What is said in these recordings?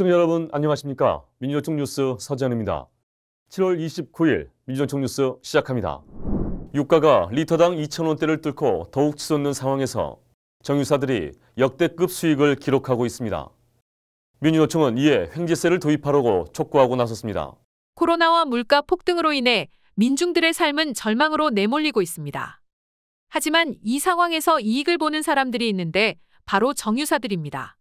시청자 여러분 안녕하십니까? 민주노총 뉴스 서재현입니다. 7월 29일 민주노총 뉴스 시작합니다. 유가가 리터당 2,000원대를 뚫고 더욱 치솟는 상황에서 정유사들이 역대급 수익을 기록하고 있습니다. 민주노총은 이에 횡재세를 도입하라고 촉구하고 나섰습니다. 코로나와 물가 폭등으로 인해 민중들의 삶은 절망으로 내몰리고 있습니다. 하지만 이 상황에서 이익을 보는 사람들이 있는데 바로 정유사들입니다.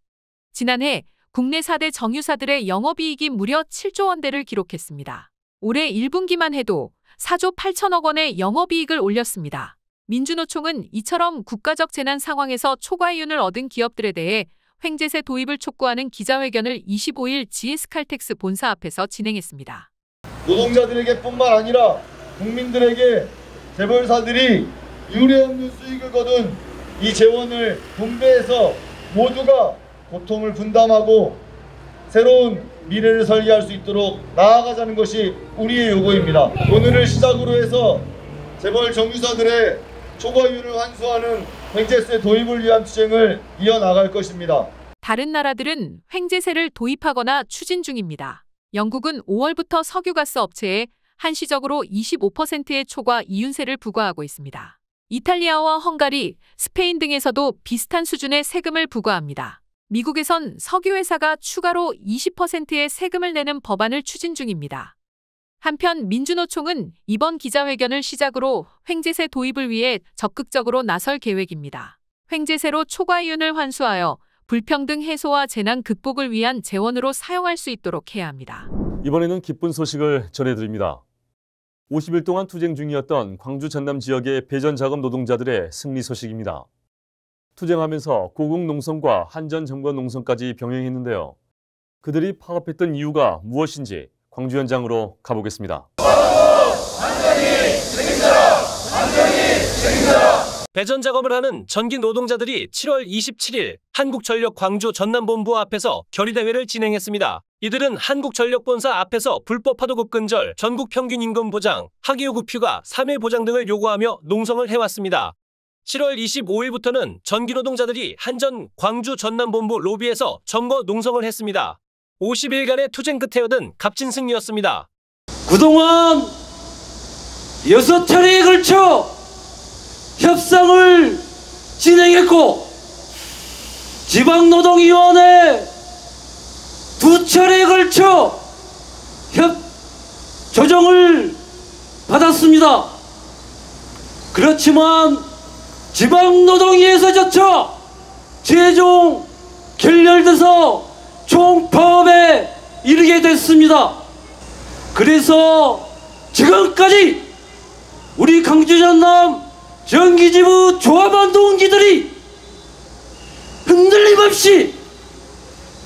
지난해 국내 4대 정유사들의 영업이익이 무려 7조 원대를 기록했습니다. 올해 1분기만 해도 4조 8천억 원의 영업이익을 올렸습니다. 민주노총은 이처럼 국가적 재난 상황에서 초과이윤을 얻은 기업들에 대해 횡재세 도입을 촉구하는 기자회견을 25일 GS칼텍스 본사 앞에서 진행했습니다. 노동자들에게 뿐만 아니라 국민들에게 재벌사들이 유례없는 수익을 거둔 이 재원을 분배해서 모두가 고통을 분담하고 새로운 미래를 설계할 수 있도록 나아가자는 것이 우리의 요구입니다. 오늘을 시작으로 해서 재벌 정유사들의 초과이윤을 환수하는 횡재세 도입을 위한 투쟁을 이어나갈 것입니다. 다른 나라들은 횡재세를 도입하거나 추진 중입니다. 영국은 5월부터 석유가스 업체에 한시적으로 25%의 초과 이윤세를 부과하고 있습니다. 이탈리아와 헝가리, 스페인 등에서도 비슷한 수준의 세금을 부과합니다. 미국에선 석유회사가 추가로 20%의 세금을 내는 법안을 추진 중입니다. 한편 민주노총은 이번 기자회견을 시작으로 횡재세 도입을 위해 적극적으로 나설 계획입니다. 횡재세로 초과이윤을 환수하여 불평등 해소와 재난 극복을 위한 재원으로 사용할 수 있도록 해야 합니다. 이번에는 기쁜 소식을 전해드립니다. 50일 동안 투쟁 중이었던 광주 전남 지역의 배전작업 노동자들의 승리 소식입니다. 투쟁하면서 고국농성과 한전정권농성까지 병행했는데요. 그들이 파업했던 이유가 무엇인지 광주 현장으로 가보겠습니다. 배전 작업을 하는 전기 노동자들이 7월 27일 한국전력 광주 전남본부 앞에서 결의대회를 진행했습니다. 이들은 한국전력본사 앞에서 불법 하도급 근절, 전국 평균 임금 보장, 학예요구 휴가, 3회 보장 등을 요구하며 농성을 해왔습니다. 7월 25일부터는 전기 노동자들이 한전 광주 전남본부 로비에서 점거 농성을 했습니다. 50일간의 투쟁 끝에 얻은 값진 승리였습니다. 그동안 6차례에 걸쳐 협상을 진행했고 지방노동위원회 2차례에 걸쳐 조정을 받았습니다. 그렇지만 지방노동위에서조차 최종 결렬돼서 총파업에 이르게 됐습니다. 그래서 지금까지 우리 광주 전남 전기지부 조합원 동지들이 흔들림 없이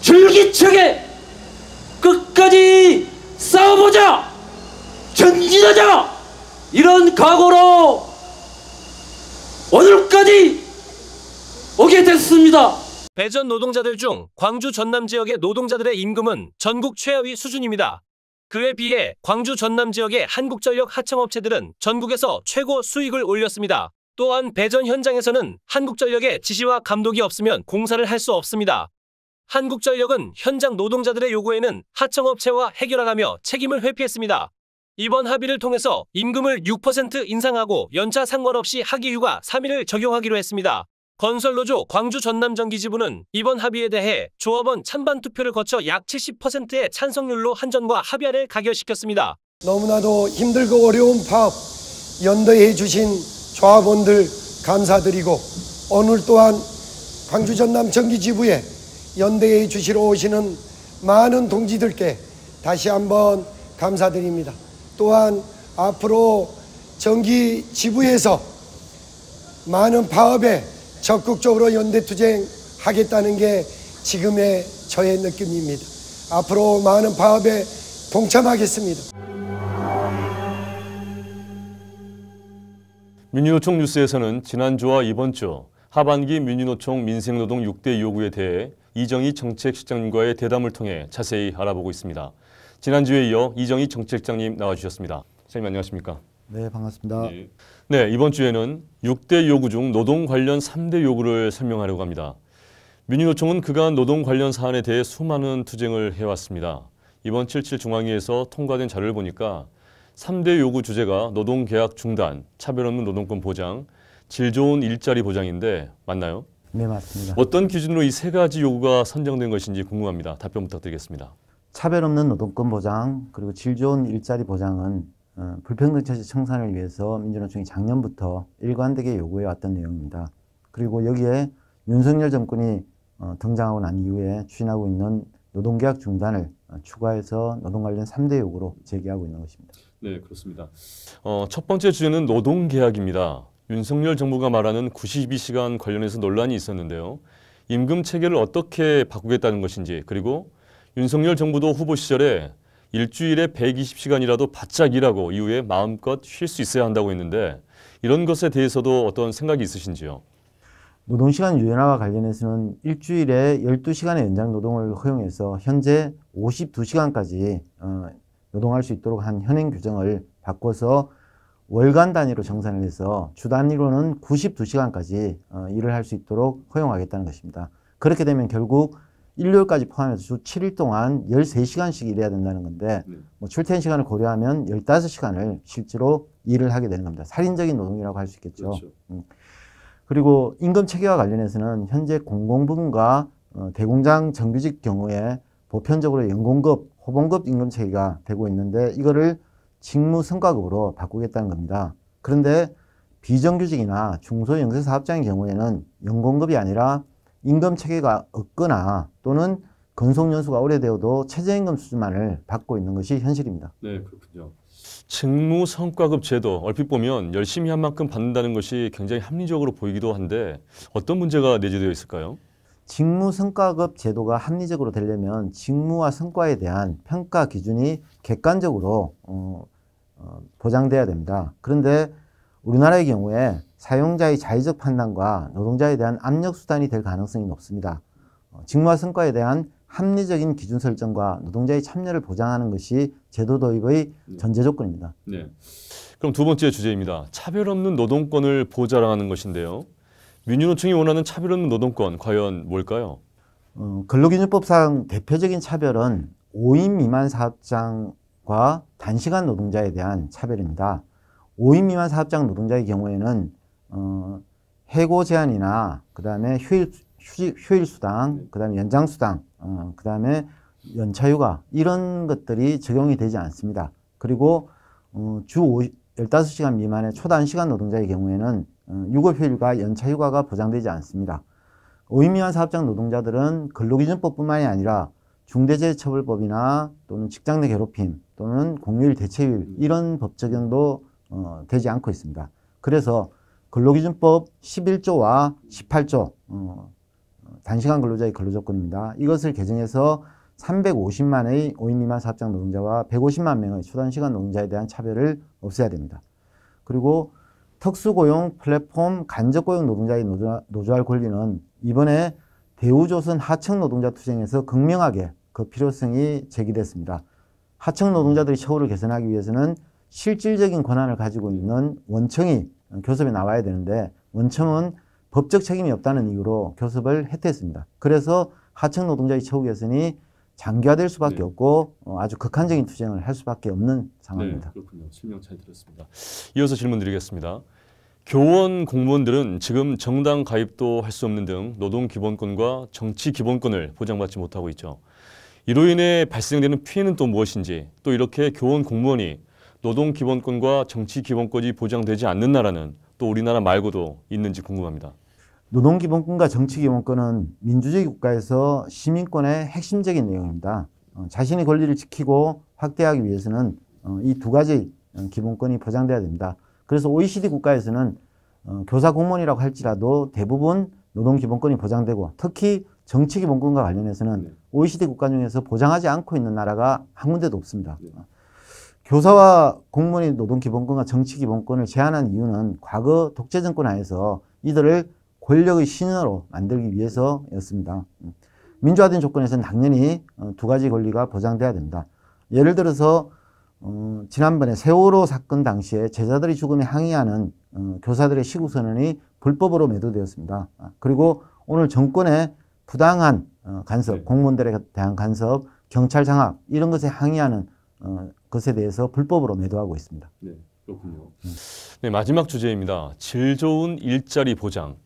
줄기차게 끝까지 싸워보자, 전진하자, 이런 각오로 오늘까지 오게 됐습니다. 배전 노동자들 중 광주 전남 지역의 노동자들의 임금은 전국 최하위 수준입니다. 그에 비해 광주 전남 지역의 한국전력 하청업체들은 전국에서 최고 수익을 올렸습니다. 또한 배전 현장에서는 한국전력의 지시와 감독이 없으면 공사를 할 수 없습니다. 한국전력은 현장 노동자들의 요구에는 하청업체와 해결하라며 책임을 회피했습니다. 이번 합의를 통해서 임금을 6% 인상하고 연차 상관없이 학예휴가 3일을 적용하기로 했습니다. 건설노조 광주 전남전기지부는 이번 합의에 대해 조합원 찬반 투표를 거쳐 약 70%의 찬성률로 한전과 합의안을 가결시켰습니다. 너무나도 힘들고 어려운 파업 연대해 주신 조합원들 감사드리고 오늘 또한 광주 전남전기지부에 연대해 주시러 오시는 많은 동지들께 다시 한번 감사드립니다. 또한 앞으로 전기지부에서 많은 파업에 적극적으로 연대투쟁하겠다는 게 지금의 저의 느낌입니다. 앞으로 많은 파업에 동참하겠습니다. 민주노총 뉴스에서는 지난주와 이번 주 하반기 민주노총 민생노동 6대 요구에 대해 이정희 정책실장님과의 대담을 통해 자세히 알아보고 있습니다. 지난주에 이어 이정희 정책실장님 나와주셨습니다. 실장님 안녕하십니까? 네, 반갑습니다. 네, 이번 주에는 6대 요구 중 노동 관련 3대 요구를 설명하려고 합니다. 민주노총은 그간 노동 관련 사안에 대해 수많은 투쟁을 해왔습니다. 이번 7.7 중앙위에서 통과된 자료를 보니까 3대 요구 주제가 노동계약 중단, 차별 없는 노동권 보장, 질 좋은 일자리 보장인데 맞나요? 네, 맞습니다. 어떤 기준으로 이 세 가지 요구가 선정된 것인지 궁금합니다. 답변 부탁드리겠습니다. 차별 없는 노동권 보장 그리고 질 좋은 일자리 보장은 불평등 처지 청산을 위해서 민주노총이 작년부터 일관되게 요구해 왔던 내용입니다. 그리고 여기에 윤석열 정권이 등장하고 난 이후에 추진하고 있는 노동계약 중단을 추가해서 노동 관련 3대 요구로 제기하고 있는 것입니다. 네, 그렇습니다. 첫 번째 주제는 노동계약입니다. 윤석열 정부가 말하는 92시간 관련해서 논란이 있었는데요. 임금 체계를 어떻게 바꾸겠다는 것인지, 그리고 윤석열 정부도 후보 시절에 일주일에 120시간이라도 바짝 일하고 이후에 마음껏 쉴 수 있어야 한다고 했는데 이런 것에 대해서도 어떤 생각이 있으신지요? 노동시간 유연화와 관련해서는 일주일에 12시간의 연장 노동을 허용해서 현재 52시간까지 노동할 수 있도록 한 현행 규정을 바꿔서 월간 단위로 정산을 해서 주 단위로는 92시간까지 일을 할 수 있도록 허용하겠다는 것입니다. 그렇게 되면 결국 일요일까지 포함해서 주 7일 동안 13시간씩 일해야 된다는 건데 뭐 출퇴근 시간을 고려하면 15시간을 실제로 일을 하게 되는 겁니다. 살인적인 노동이라고 할 수 있겠죠. 그렇죠. 그리고 임금 체계와 관련해서는 현재 공공부문과 대공장 정규직 경우에 보편적으로 연공급, 호봉급 임금 체계가 되고 있는데 이거를 직무 성과급으로 바꾸겠다는 겁니다. 그런데 비정규직이나 중소영세사업장의 경우에는 연공급이 아니라 임금 체계가 없거나 또는 근속연수가 오래되어도 최저임금 수준만을 받고 있는 것이 현실입니다. 네, 그렇군요. 직무 성과급 제도, 얼핏 보면 열심히 한 만큼 받는다는 것이 굉장히 합리적으로 보이기도 한데 어떤 문제가 내재되어 있을까요? 직무 성과급 제도가 합리적으로 되려면 직무와 성과에 대한 평가 기준이 객관적으로 보장돼야 됩니다. 그런데 우리나라의 경우에 사용자의 자의적 판단과 노동자에 대한 압력 수단이 될 가능성이 높습니다. 직무와 성과에 대한 합리적인 기준 설정과 노동자의 참여를 보장하는 것이 제도 도입의 전제 조건입니다. 네. 그럼 두 번째 주제입니다. 차별 없는 노동권을 보장하는 것인데요. 민주노총이 원하는 차별 없는 노동권 과연 뭘까요? 근로기준법상 대표적인 차별은 5인 미만 사업장과 단시간 노동자에 대한 차별입니다. 5인 미만 사업장 노동자의 경우에는 해고 제한이나 그다음에 휴일 수당, 그다음에 연장 수당, 그다음에 연차 휴가 이런 것들이 적용이 되지 않습니다. 그리고 주 15시간 미만의 초단시간 노동자의 경우에는 유급휴일과 연차 휴가가 보장되지 않습니다. 5인 미만 사업장 노동자들은 근로기준법뿐만이 아니라 중대재해처벌법이나 또는 직장 내 괴롭힘 또는 공휴일 대체휴일 이런 법 적용도 되지 않고 있습니다. 그래서 근로기준법 11조와 18조 단시간 근로자의 근로조건입니다. 이것을 개정해서 350만의 5인 미만 사업장 노동자와 150만 명의 초단시간 노동자에 대한 차별을 없애야 됩니다. 그리고 특수고용, 플랫폼, 간접고용 노동자의 노조할 권리는 이번에 대우조선 하청 노동자 투쟁에서 극명하게 그 필요성이 제기됐습니다. 하청 노동자들의 처우를 개선하기 위해서는 실질적인 권한을 가지고 있는 원청이 교섭에 나와야 되는데 원청은 법적 책임이 없다는 이유로 교섭을 해태했습니다. 그래서 하청 노동자의 처우 개선이 장기화될 수밖에 없고 아주 극한적인 투쟁을 할 수밖에 없는 상황입니다. 네, 그렇군요. 설명 잘 들었습니다. 이어서 질문 드리겠습니다. 교원 공무원들은 지금 정당 가입도 할 수 없는 등 노동 기본권과 정치 기본권을 보장받지 못하고 있죠. 이로 인해 발생되는 피해는 또 무엇인지, 또 이렇게 교원 공무원이 노동 기본권과 정치 기본권이 보장되지 않는 나라는 또 우리나라 말고도 있는지 궁금합니다. 노동 기본권과 정치 기본권은 민주주의 국가에서 시민권의 핵심적인 내용입니다. 자신의 권리를 지키고 확대하기 위해서는 이 두 가지 기본권이 보장돼야 됩니다. 그래서 OECD 국가에서는 교사 공무원이라고 할지라도 대부분 노동 기본권이 보장되고 특히 정치 기본권과 관련해서는 OECD 국가 중에서 보장하지 않고 있는 나라가 한 군데도 없습니다. 교사와 공무원의 노동 기본권과 정치 기본권을 제한한 이유는 과거 독재 정권 하에서 이들을 권력의 신으로 만들기 위해서였습니다. 민주화된 조건에서는 당연히 두 가지 권리가 보장돼야 됩니다. 예를 들어서 지난번에 세월호 사건 당시에 제자들의 죽음에 항의하는 교사들의 시국선언이 불법으로 매도되었습니다. 그리고 오늘 정권의 부당한 간섭, 네. 공무원들에 대한 간섭, 경찰 장악 이런 것에 항의하는 것에 대해서 불법으로 매도하고 있습니다. 네, 그렇군요. 네, 마지막 주제입니다. 질 좋은 일자리 보장.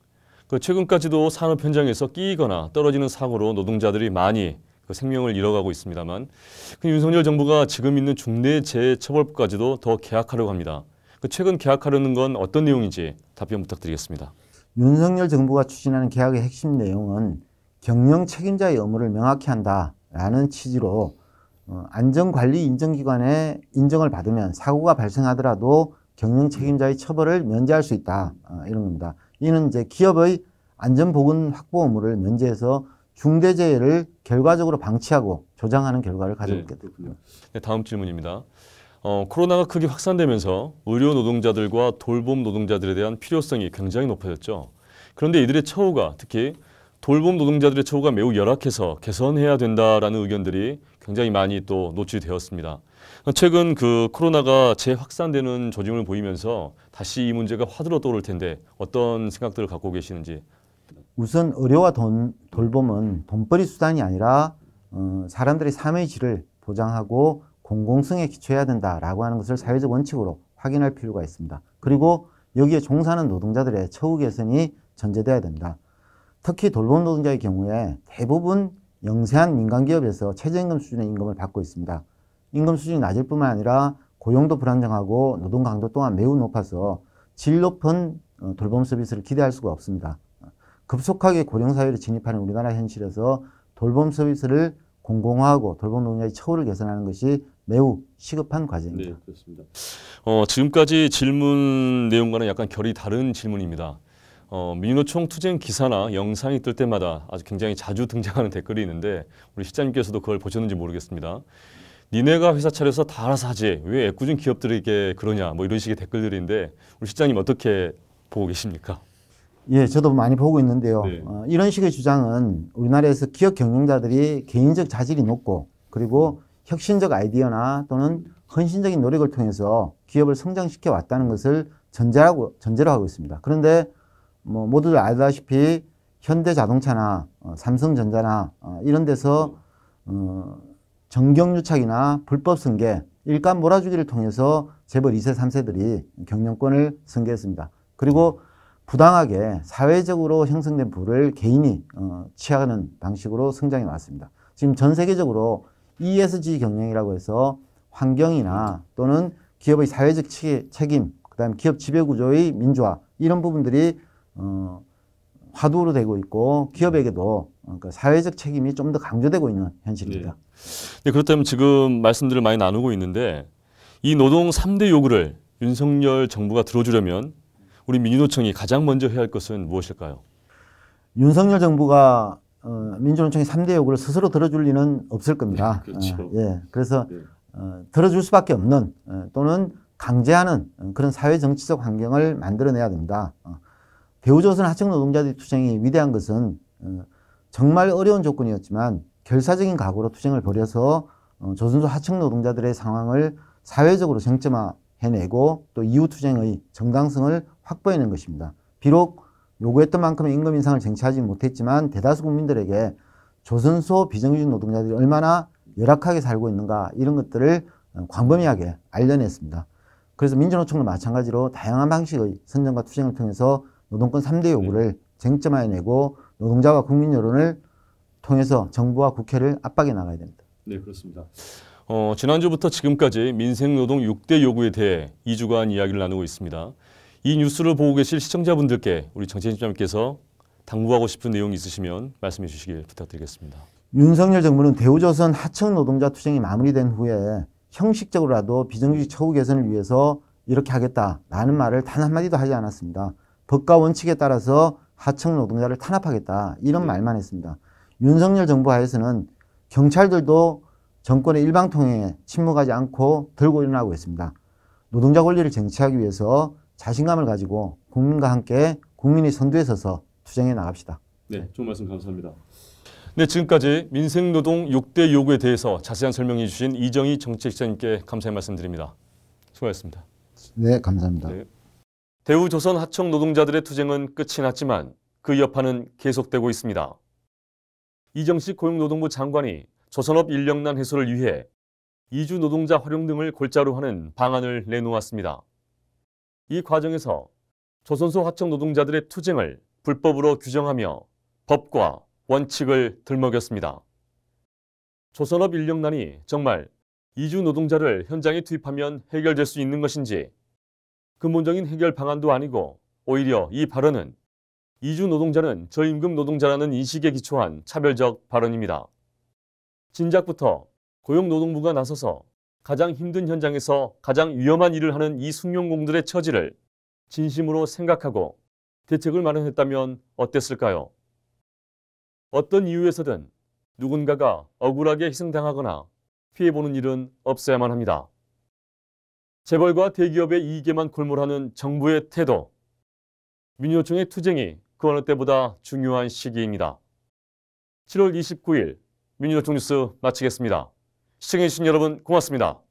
최근까지도 산업 현장에서 끼거나 떨어지는 사고로 노동자들이 많이 생명을 잃어가고 있습니다만 윤석열 정부가 지금 있는 중대재해처벌법까지도 더 개혁하려고 합니다. 최근 개혁하려는 건 어떤 내용인지 답변 부탁드리겠습니다. 윤석열 정부가 추진하는 개혁의 핵심 내용은 경영 책임자의 의무를 명확히 한다라는 취지로 안전관리 인정기관의 인정을 받으면 사고가 발생하더라도 경영 책임자의 처벌을 면제할 수 있다 이런 겁니다. 이는 이제 기업의 안전보건 확보 의무를 면제해서 중대재해를 결과적으로 방치하고 조장하는 결과를 가져오게 됩니다. 네, 다음 질문입니다. 코로나가 크게 확산되면서 의료 노동자들과 돌봄 노동자들에 대한 필요성이 굉장히 높아졌죠. 그런데 이들의 처우가 특히 돌봄 노동자들의 처우가 매우 열악해서 개선해야 된다라는 의견들이 굉장히 많이 또 노출되었습니다. 최근 코로나가 재확산되는 조짐을 보이면서 다시 이 문제가 화두로 떠오를 텐데 어떤 생각들을 갖고 계시는지. 우선 의료와 돌봄은 돈벌이 수단이 아니라 사람들의 삶의 질을 보장하고 공공성에 기초해야 된다라고 하는 것을 사회적 원칙으로 확인할 필요가 있습니다. 그리고 여기에 종사하는 노동자들의 처우 개선이 전제돼야 됩니다. 특히 돌봄 노동자의 경우에 대부분 영세한 민간기업에서 최저임금 수준의 임금을 받고 있습니다. 임금 수준이 낮을 뿐만 아니라 고용도 불안정하고 노동 강도 또한 매우 높아서 질 높은 돌봄 서비스를 기대할 수가 없습니다. 급속하게 고령사회로 진입하는 우리나라 현실에서 돌봄 서비스를 공공화하고 돌봄 노동자의 처우를 개선하는 것이 매우 시급한 과제입니다. 네, 그렇습니다. 지금까지 질문 내용과는 약간 결이 다른 질문입니다. 민노총 투쟁 기사나 영상이 뜰 때마다 아주 굉장히 자주 등장하는 댓글이 있는데 우리 실장님께서도 그걸 보셨는지 모르겠습니다. 니네가 회사 차려서 다 알아서 하지 왜 애꿎은 기업들에게 그러냐 뭐 이런 식의 댓글들인데 우리 실장님 어떻게 보고 계십니까? 예, 저도 많이 보고 있는데요. 네. 이런 식의 주장은 우리나라에서 기업 경영자들이 개인적 자질이 높고 그리고 혁신적 아이디어나 또는 헌신적인 노력을 통해서 기업을 성장시켜 왔다는 것을 전제로 하고 있습니다. 그런데 모두들 알다시피 현대자동차나 삼성전자나 이런 데서 정경유착이나 불법 승계, 일감 몰아주기를 통해서 재벌 2세, 3세들이 경영권을 승계했습니다. 그리고 부당하게 사회적으로 형성된 부를 개인이 취하는 방식으로 성장해 왔습니다. 지금 전 세계적으로 ESG 경영이라고 해서 환경이나 또는 기업의 사회적 책임, 그다음 기업 지배구조의 민주화 이런 부분들이 화두로 되고 있고 기업에게도 사회적 책임이 좀 더 강조되고 있는 현실입니다. 네, 그렇다면 지금 말씀들을 많이 나누고 있는데 이 노동 3대 요구를 윤석열 정부가 들어주려면 우리 민주노총이 가장 먼저 해야 할 것은 무엇일까요? 윤석열 정부가 민주노총의 3대 요구를 스스로 들어줄 리는 없을 겁니다. 네, 그렇죠. 예, 그래서 들어줄 수밖에 없는 또는 강제하는 그런 사회정치적 환경을 만들어내야 됩니다. 대우조선 하청 노동자들의 투쟁이 위대한 것은 정말 어려운 조건이었지만 결사적인 각오로 투쟁을 벌여서 조선소 하청 노동자들의 상황을 사회적으로 쟁점화해내고 또 이후 투쟁의 정당성을 확보해낸 것입니다. 비록 요구했던 만큼의 임금 인상을 쟁취하지 못했지만 대다수 국민들에게 조선소 비정규직 노동자들이 얼마나 열악하게 살고 있는가 이런 것들을 광범위하게 알려냈습니다. 그래서 민주노총도 마찬가지로 다양한 방식의 선정과 투쟁을 통해서 노동권 3대 요구를 쟁점화해내고 노동자와 국민 여론을 통해서 정부와 국회를 압박해 나가야 됩니다. 네, 그렇습니다. 지난주부터 지금까지 민생노동 6대 요구에 대해 2주간 이야기를 나누고 있습니다. 이 뉴스를 보고 계실 시청자분들께 우리 정치인님께서 당부하고 싶은 내용이 있으시면 말씀해 주시길 부탁드리겠습니다. 윤석열 정부는 대우조선 하청 노동자 투쟁이 마무리된 후에 형식적으로라도 비정규직 처우 개선을 위해서 이렇게 하겠다라는 말을 단 한마디도 하지 않았습니다. 법과 원칙에 따라서 하청 노동자를 탄압하겠다 이런 말만 했습니다. 윤석열 정부 하에서는 경찰들도 정권의 일방통행에 침묵하지 않고 들고 일어나고 있습니다. 노동자 권리를 쟁취하기 위해서 자신감을 가지고 국민과 함께 국민의 선두에 서서 투쟁해 나갑시다. 네, 좋은 말씀 감사합니다. 네, 지금까지 민생노동 6대 요구에 대해서 자세한 설명해 주신 이정희 정책기자님께 감사의 말씀드립니다. 수고하셨습니다. 네, 감사합니다. 네. 대우조선 하청 노동자들의 투쟁은 끝이 났지만 그 여파는 계속되고 있습니다. 이정식 고용노동부 장관이 조선업 인력난 해소를 위해 이주 노동자 활용 등을 골자로 하는 방안을 내놓았습니다. 이 과정에서 조선소 하청 노동자들의 투쟁을 불법으로 규정하며 법과 원칙을 들먹였습니다. 조선업 인력난이 정말 이주 노동자를 현장에 투입하면 해결될 수 있는 것인지, 근본적인 해결 방안도 아니고 오히려 이 발언은 이주 노동자는 저임금 노동자라는 인식에 기초한 차별적 발언입니다. 진작부터 고용노동부가 나서서 가장 힘든 현장에서 가장 위험한 일을 하는 이 숙련공들의 처지를 진심으로 생각하고 대책을 마련했다면 어땠을까요? 어떤 이유에서든 누군가가 억울하게 희생당하거나 피해보는 일은 없어야만 합니다. 재벌과 대기업의 이익에만 골몰하는 정부의 태도, 민주노총의 투쟁이 그 어느 때보다 중요한 시기입니다. 7월 29일 민주노총 뉴스 마치겠습니다. 시청해주신 여러분 고맙습니다.